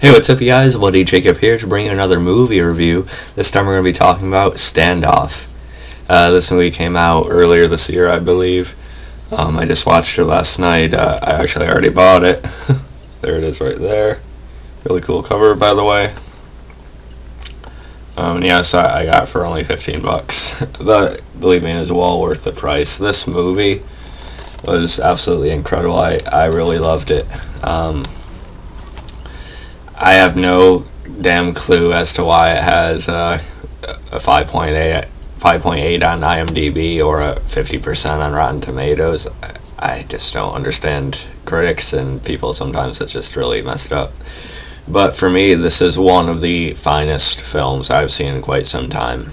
Hey, what's up, you guys? Woody Jacob here to bring you another movie review. This time we're going to be talking about Standoff. This movie came out earlier this year, I believe. I just watched it last night. I actually already bought it. There it is right there. Really cool cover, by the way. So I got it for only $15. But believe me, it was well worth the price. This movie was absolutely incredible. I really loved it. I have no damn clue as to why it has a 5.8 on IMDb or a 50% on Rotten Tomatoes. I just don't understand critics and people. Sometimes it's just really messed up. But for me, this is one of the finest films I've seen in quite some time.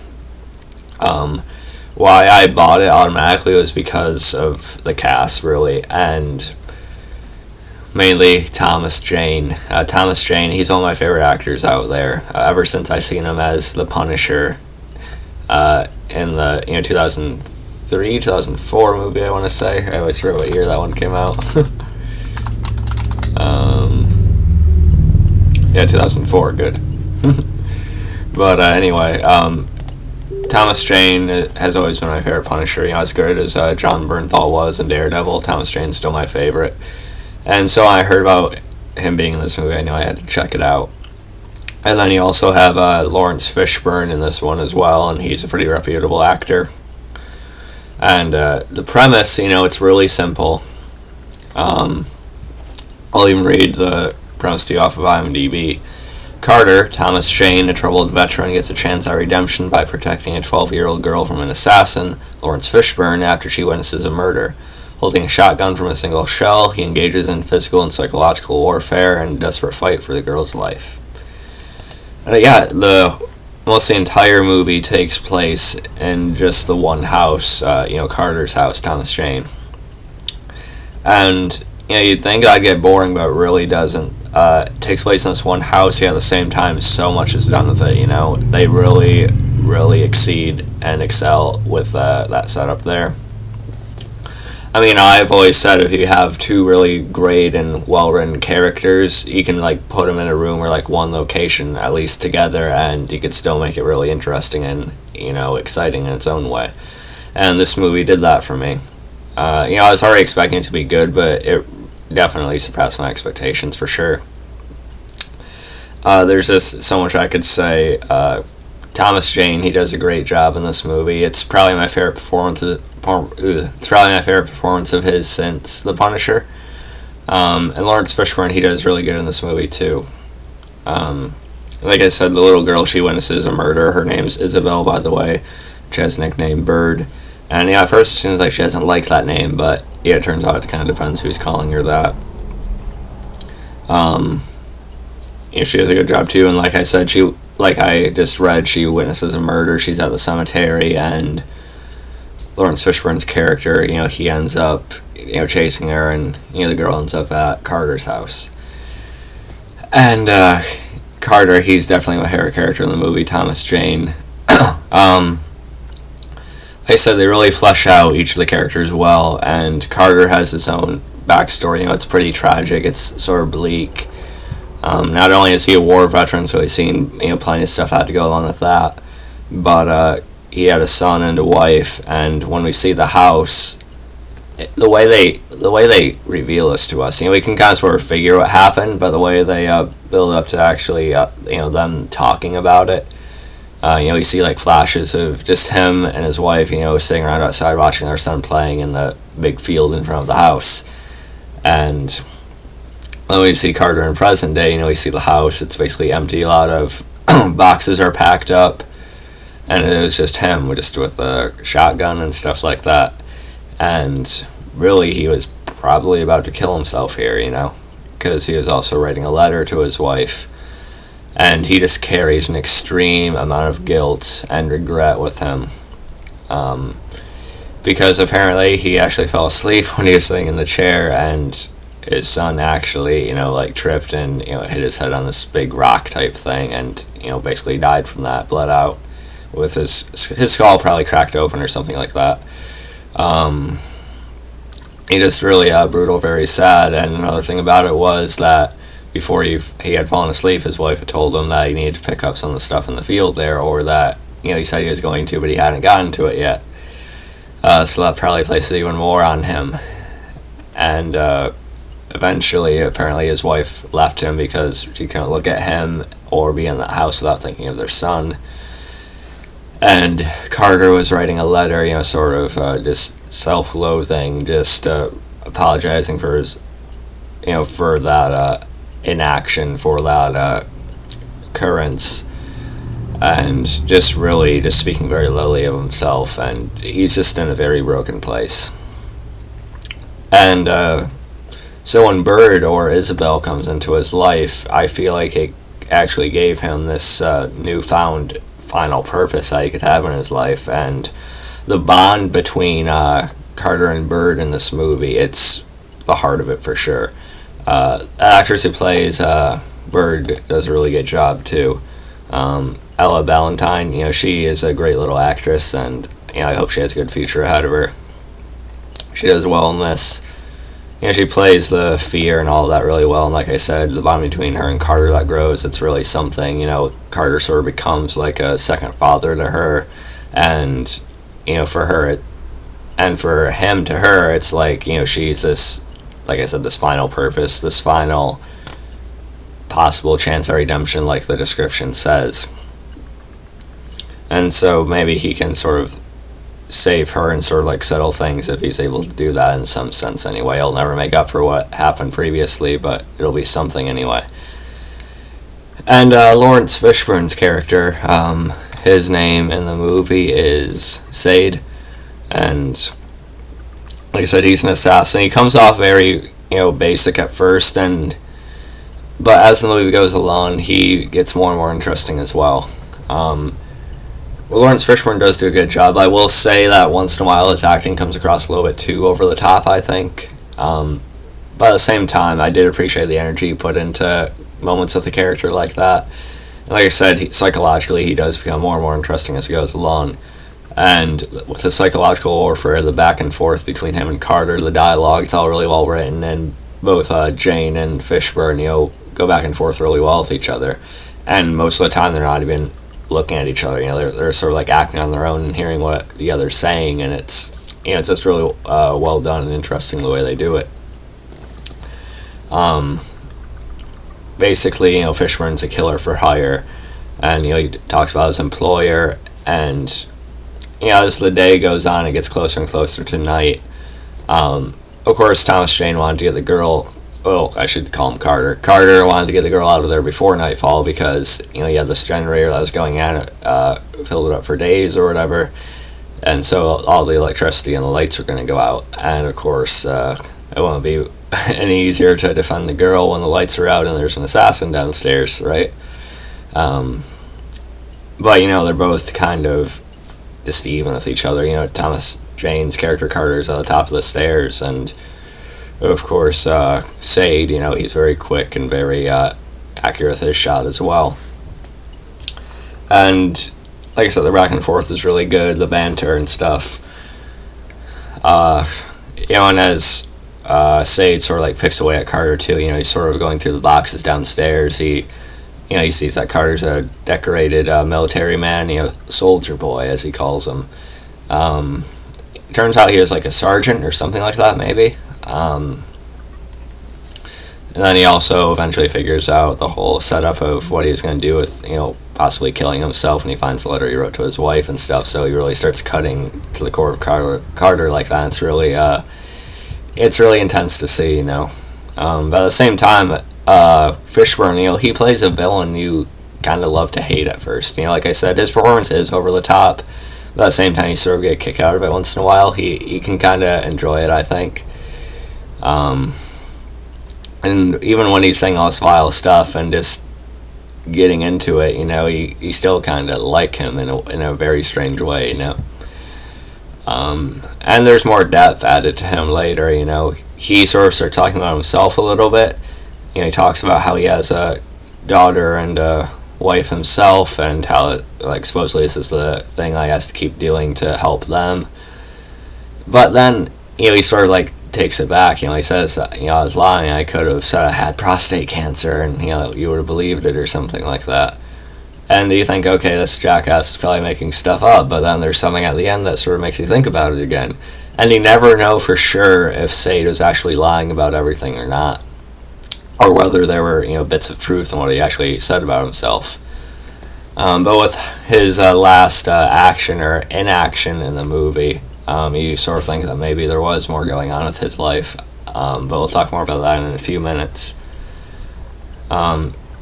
Why I bought it automatically was because of the cast, really, and mainly Thomas Jane. Thomas Jane, he's one of my favorite actors out there. Ever since I seen him as the Punisher in the 2003, 2004 movie, I want to say. I always forget what year that one came out. 2004, good. But anyway, Thomas Jane has always been my favorite Punisher. As good as John Bernthal was in Daredevil, Thomas Jane's still my favorite. And so I heard about him being in this movie. I knew I had to check it out. And then you also have Laurence Fishburne in this one as well, and he's a pretty reputable actor. And the premise, it's really simple. I'll even read the premise to you off of IMDb. Carter, Thomas Jane, a troubled veteran, gets a chance at redemption by protecting a 12-year-old girl from an assassin, Laurence Fishburne, after she witnesses a murder. Holding a shotgun from a single shell, he engages in physical and psychological warfare and a desperate fight for the girl's life. And the entire movie takes place in just the one house, Carter's house, Thomas Jane. And, you'd think that'd get boring, but it really doesn't. It takes place in this one house, yet at the same time, so much is done with it, They really, really exceed and excel with that setup there. I've always said if you have two really great and well-written characters, you can, put them in a room or, one location, at least together, and you could still make it really interesting and, exciting in its own way. And this movie did that for me. I was already expecting it to be good, but it definitely surpassed my expectations for sure. There's just so much I could say. Thomas Jane, he does a great job in this movie. It's probably my favorite performance of his since The Punisher. And Laurence Fishburne, he does really good in this movie too. Like I said, the little girl, she witnesses a murder. Her name's Isabelle, by the way. She has a nickname Bird. And at first it seems like she doesn't like that name, but it turns out it kind of depends who's calling her that. She does a good job too, and like I said, like I just read, she witnesses a murder. She's at the cemetery, and Laurence Fishburne's character, he ends up, chasing her, and, the girl ends up at Carter's house. And, Carter, he's definitely my favorite character in the movie, Thomas Jane. Like I said, they really flesh out each of the characters well, and Carter has his own backstory. It's pretty tragic. It's sort of bleak. Not only is he a war veteran, so he's seen, plenty of stuff had to go along with that, but, he had a son and a wife, and when we see the house, the way they reveal this to us, we can kind of sort of figure what happened, but the way they build up to actually, them talking about it, we see flashes of just him and his wife, sitting around outside watching their son playing in the big field in front of the house, and when we see Carter in present day, we see the house, it's basically empty, a lot of boxes are packed up, and it was just him, just with a shotgun and stuff like that. And really, he was probably about to kill himself here, because he was also writing a letter to his wife. And he just carries an extreme amount of guilt and regret with him. Because apparently he actually fell asleep when he was sitting in the chair, and his son actually, tripped and, hit his head on this big rock type thing, and, basically died from that, bled out, with his skull probably cracked open or something like that. He just really brutal, very sad. And another thing about it was that before he had fallen asleep, his wife had told him that he needed to pick up some of the stuff in the field there, or that, he said he was going to, but he hadn't gotten to it yet. So that probably places even more on him. And eventually, apparently, his wife left him because she couldn't look at him or be in the house without thinking of their son. And Carter was writing a letter, sort of just self-loathing, just apologizing for his, for that inaction, for that occurrence, and just really just speaking very lowly of himself, and he's just in a very broken place. And so when Bird or Isabelle comes into his life, I feel like it actually gave him this newfound final purpose that he could have in his life. And the bond between Carter and Bird in this movie, it's the heart of it for sure. The actress who plays Bird does a really good job too. Ella Ballentine, she is a great little actress, and I hope she has a good future ahead of her. She does well in this. She plays the fear and all of that really well, and like I said, the bond between her and Carter that grows, it's really something. Carter sort of becomes like a second father to her, and for her, and for him to her, it's like, she's this, like I said, this final purpose, this final possible chance at redemption, like the description says. And so maybe he can sort of save her and sort of like settle things if he's able to do that in some sense anyway. He'll never make up for what happened previously, but it'll be something anyway. And Laurence Fishburne's character, his name in the movie is Sade, and like I said, he's an assassin. He comes off very, basic at first, but as the movie goes along, he gets more and more interesting as well. Laurence Fishburne does do a good job. I will say that once in a while his acting comes across a little bit too over the top, I think. But at the same time, I did appreciate the energy he put into moments of the character like that. And like I said, psychologically, he does become more and more interesting as he goes along. And with the psychological warfare, the back and forth between him and Carter, the dialogue, it's all really well written, and both Jane and Fishburne, go back and forth really well with each other. And most of the time, they're not even looking at each other. They're sort of like acting on their own and hearing what the other's saying, and it's just really well done and interesting the way they do it. Basically, Fishburne's a killer for hire, and he talks about his employer, and as the day goes on, it gets closer and closer to night. Of course, Thomas Jane wanted to get the girl. Well, I should call him Carter. Carter wanted to get the girl out of there before nightfall because, he had this generator that was going on, filled it up for days or whatever, and so all the electricity and the lights were going to go out. And, of course, it won't be any easier to defend the girl when the lights are out and there's an assassin downstairs, right? But, they're both kind of just even with each other. Thomas Jane's character Carter's at the top of the stairs, and of course, Sade, he's very quick and very accurate with his shot as well. And like I said, the back and forth is really good, the banter and stuff. And as Sade sort of like picks away at Carter too, he's sort of going through the boxes downstairs. He sees that Carter's a decorated military man, soldier boy as he calls him. Turns out he was like a sergeant or something like that, maybe. And then he also eventually figures out the whole setup of what he's going to do with, possibly killing himself, and he finds the letter he wrote to his wife and stuff, so he really starts cutting to the core of Carter like that. It's really intense to see, But at the same time, Fishburne, he plays a villain you kind of love to hate at first. Like I said, his performance is over the top, but at the same time, you sort of get a kick out of it once in a while. He can kind of enjoy it, I think. And even when he's saying all this vile stuff and just getting into it, you still kind of like him in a very strange way, And there's more depth added to him later, He sort of starts talking about himself a little bit. He talks about how he has a daughter and a wife himself, and how, supposedly this is the thing he has to keep doing to help them. But then, he sort of, takes it back. He says that, I was lying. I could have said I had prostate cancer, and you would have believed it or something like that. And you think, okay, this jackass is probably making stuff up, but then there's something at the end that sort of makes you think about it again. And you never know for sure if Sade was actually lying about everything or not, or whether there were bits of truth in what he actually said about himself. But with his last action or inaction in the movie, you sort of think that maybe there was more going on with his life. But we'll talk more about that in a few minutes.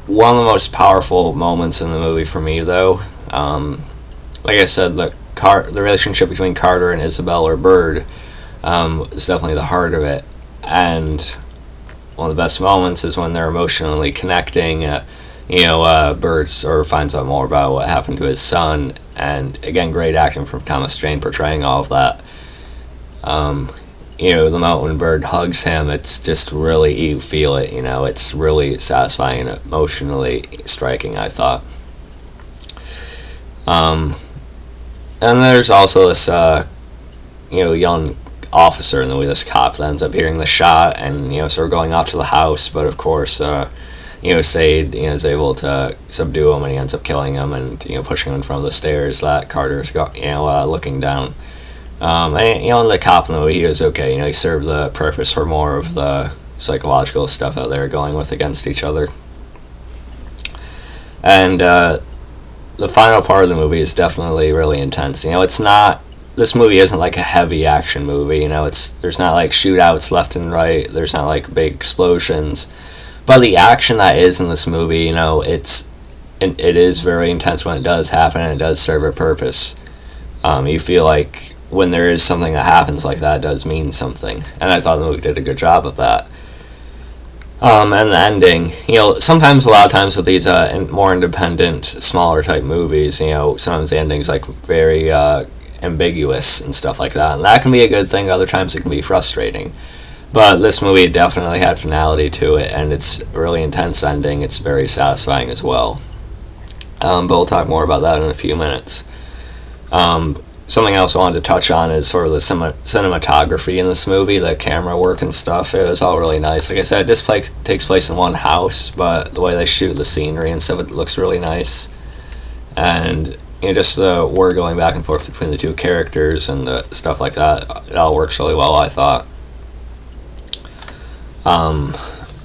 One of the most powerful moments in the movie for me, though, like I said, the relationship between Carter and Isabelle, or Bird, is definitely the heart of it. And one of the best moments is when they're emotionally connecting. Bird sort of finds out more about what happened to his son, and again, great acting from Thomas Jane portraying all of that. The moment when Bird hugs him, it's just really, you feel it, it's really satisfying and emotionally striking, I thought. And there's also this, young officer in the way, this cop that ends up hearing the shot and, sort of going off to the house, but of course, Sade, is able to subdue him, and he ends up killing him and, pushing him in front of the stairs that Carter's got, looking down. And, the cop in the movie, he was okay. He served the purpose for more of the psychological stuff that they were going with against each other. And the final part of the movie is definitely really intense. This movie isn't like a heavy action movie. There's not like shootouts left and right. There's not like big explosions. But the action that is in this movie, it is very intense when it does happen, and it does serve a purpose. You feel like when there is something that happens like that, it does mean something. And I thought the movie did a good job of that. And the ending, sometimes, a lot of times with these more independent, smaller type movies, sometimes the ending's like very ambiguous and stuff like that. And that can be a good thing, other times it can be frustrating. But this movie definitely had finality to it, and it's a really intense ending. It's very satisfying as well. But we'll talk more about that in a few minutes. Something else I wanted to touch on is sort of the cinematography in this movie, the camera work and stuff. It was all really nice. Like I said, this takes place in one house, but the way they shoot the scenery and stuff, it looks really nice. And just the word going back and forth between the two characters and the stuff like that, it all works really well, I thought.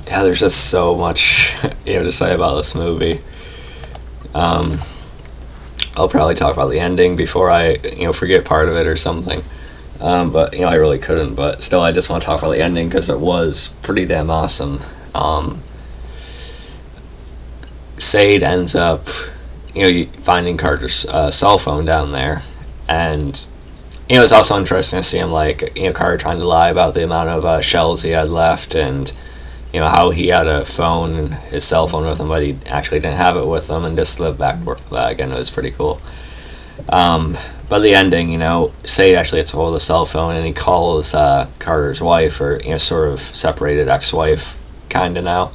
There's just so much to say about this movie. I'll probably talk about the ending before I forget part of it or something, but I really couldn't. But still, I just want to talk about the ending because it was pretty damn awesome. Sade ends up finding Carter's cell phone down there, and it's also interesting to see him Carter trying to lie about the amount of shells he had left, and how he had a phone, his cell phone with him, but he actually didn't have it with him, and just lived back and forth with that. Again, it was pretty cool. But the ending, Sade actually gets a hold of the cell phone, and he calls Carter's wife, or sort of separated ex-wife kind of now,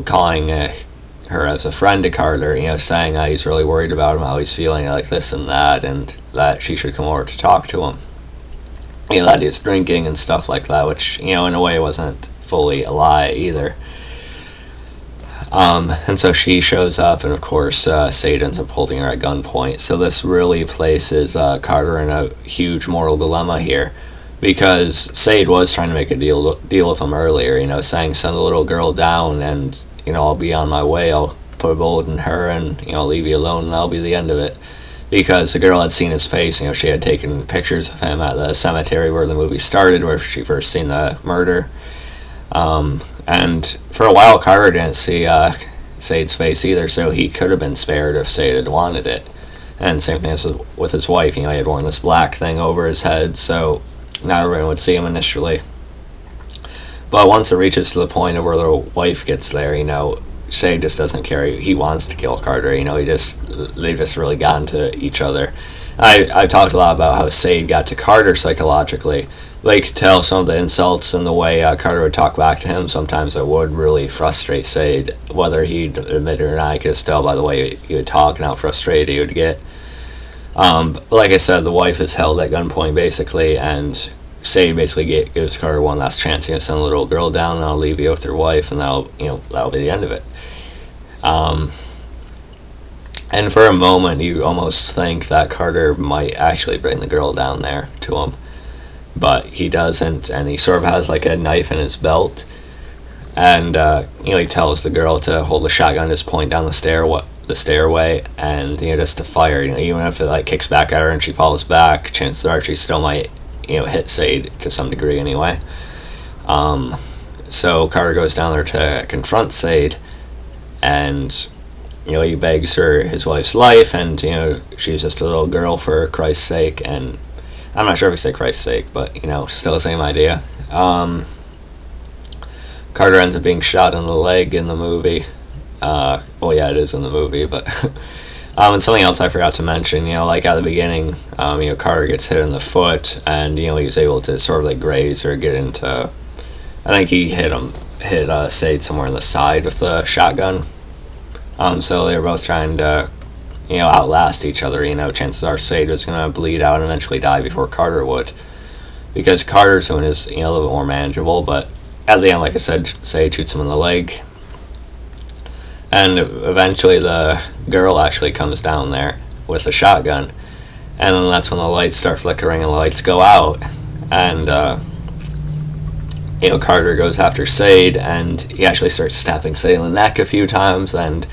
calling her as a friend to Carter, saying how he's really worried about him, how he's feeling like this and that she should come over to talk to him. That he's drinking and stuff like that, which, in a way wasn't fully a lie either. And so she shows up, and of course, Sade ends up holding her at gunpoint. So this really places Carter in a huge moral dilemma here, because Sade was trying to make a deal with him earlier, saying, send the little girl down, and, I'll be on my way, I'll put a bullet in her, and, I'll leave you alone, and that'll be the end of it. Because the girl had seen his face, she had taken pictures of him at the cemetery where the movie started, where she first seen the murder. And for a while, Carter didn't see Sade's face either, so he could have been spared if Sade had wanted it. And same thing as with his wife, he had worn this black thing over his head, so not everyone would see him initially. But once it reaches to the point of where the wife gets there, Sade just doesn't care. He wants to kill Carter. They've just really gotten to each other. I talked a lot about how Sade got to Carter psychologically. But you could tell some of the insults and the way Carter would talk back to him. Sometimes it would really frustrate Sade, whether he'd admit it or not. I could just tell by the way he would talk and how frustrated he would get. But like I said, the wife is held at gunpoint basically, and Sade basically gives Carter one last chance. Send the little girl down, and I'll leave you with your wife, and that'll be the end of it. And for a moment, you almost think that Carter might actually bring the girl down there to him, but he doesn't, and he sort of has like a knife in his belt, and he tells the girl to hold the shotgun, just point down the stairway, and just to fire. Even if it like kicks back at her and she falls back, chances are she still might hit Sade to some degree anyway. So Carter goes down there to confront Sade, and he begs her his wife's life, and she's just a little girl, for Christ's sake. And I'm not sure if he said Christ's sake, but still the same idea. Carter ends up being shot in the leg in the movie. Well, yeah, it is in the movie, but and something else I forgot to mention, like at the beginning, Carter gets hit in the foot, and he's able to sort of like graze or get into, I think he hit Sade somewhere in the side with the shotgun. So they were both trying to outlast each other. Chances are Sade was going to bleed out and eventually die before Carter would, because Carter's wound is a little bit more manageable. But at the end, like I said, Sade shoots him in the leg, and eventually the girl actually comes down there with the shotgun, and then that's when the lights start flickering and the lights go out, and Carter goes after Sade, and he actually starts stabbing Sade in the neck a few times, and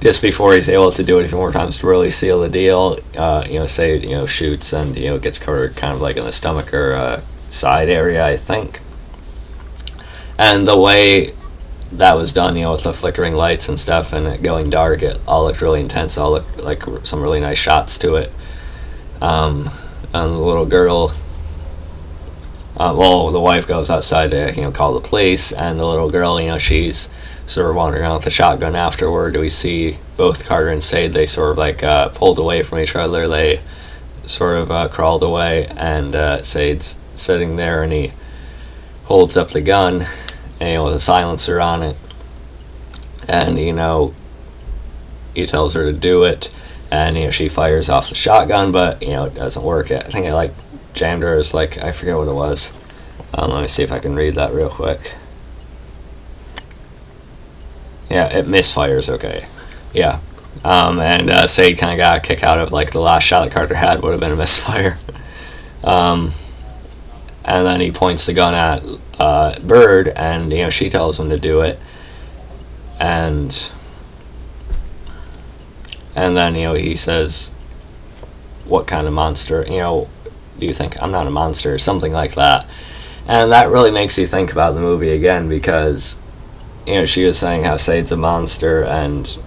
just before he's able to do it a few more times to really seal the deal, Sade shoots and gets Carter kind of like in the stomach or side area, I think. And the way that was done, with the flickering lights and stuff and it going dark, it all looked really intense. It all looked like some really nice shots to it. And the little girl, the wife goes outside to call the police, and the little girl, she's sort of wandering around with the shotgun. Afterward, we see both Carter and Sade, they sort of like pulled away from each other. They sort of crawled away, and Sade's sitting there, and he holds up the gun, and with a silencer on it, and he tells her to do it, and she fires off the shotgun, but it doesn't work. I think it like jammed her. As like, I forget what it was. Let me see if I can read that real quick. Yeah, it misfires. Okay, yeah. And Sade kind of got a kick out of like the last shot that Carter had would have been a misfire. And then he points the gun at Bird, and she tells him to do it, and then he says, "What kind of monster? Do you think I'm not a monster?" or something like that. And that really makes you think about the movie again, because she was saying how Sade's a monster and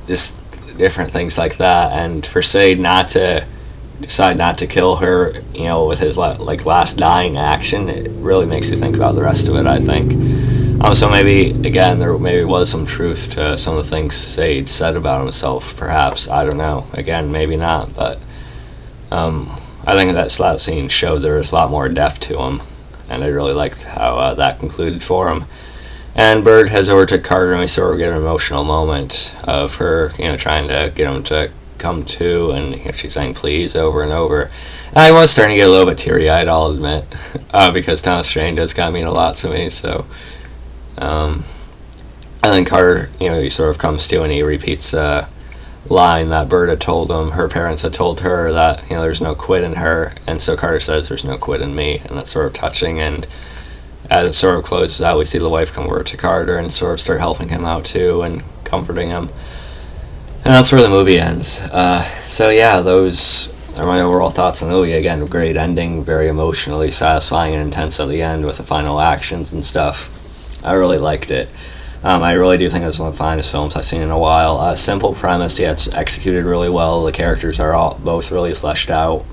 just different things like that, and for Sade decide not to kill her, with his last dying action, it really makes you think about the rest of it, I think. So maybe, again, there maybe was some truth to some of the things Sade said about himself, perhaps. I don't know. Again, maybe not, but I think that scene showed there was a lot more depth to him, and I really liked how that concluded for him. And Bird heads over to Carter, and we sort of get an emotional moment of her, trying to get him to come to, and she's saying please over and over. And I was starting to get a little bit teary-eyed, I'll admit, because Thomas Jane does kind of mean a lot to me. So, and then Carter, he sort of comes to, and he repeats a line that Bird had told him. Her parents had told her that there's no quit in her, and so Carter says there's no quit in me, and that's sort of touching. And as it sort of closes out, we see the wife come over to Carter and sort of start helping him out too and comforting him. And that's where the movie ends. So yeah, those are my overall thoughts on the movie. Again, great ending, very emotionally satisfying and intense at the end with the final actions and stuff. I really liked it. I really do think it was one of the finest films I've seen in a while. Simple premise, yeah, it's executed really well. The characters are both really fleshed out.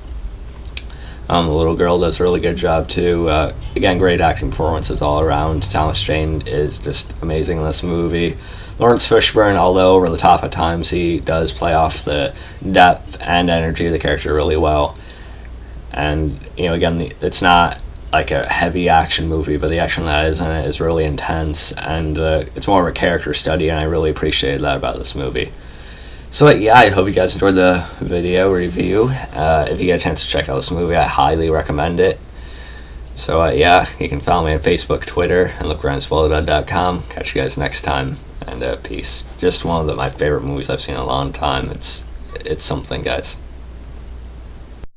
The little girl does a really good job too. Again, great acting performances all around. Thomas Jane is just amazing in this movie. Laurence Fishburne, although over the top at times, he does play off the depth and energy of the character really well. And again, it's not like a heavy action movie, but the action that is in it is really intense, and it's more of a character study, and I really appreciated that about this movie. So yeah, I hope you guys enjoyed the video review. If you get a chance to check out this movie, I highly recommend it. So, yeah, you can follow me on Facebook, Twitter, and look around swallowdud.com. Catch you guys next time, and peace. Just one of my favorite movies I've seen in a long time. It's something, guys.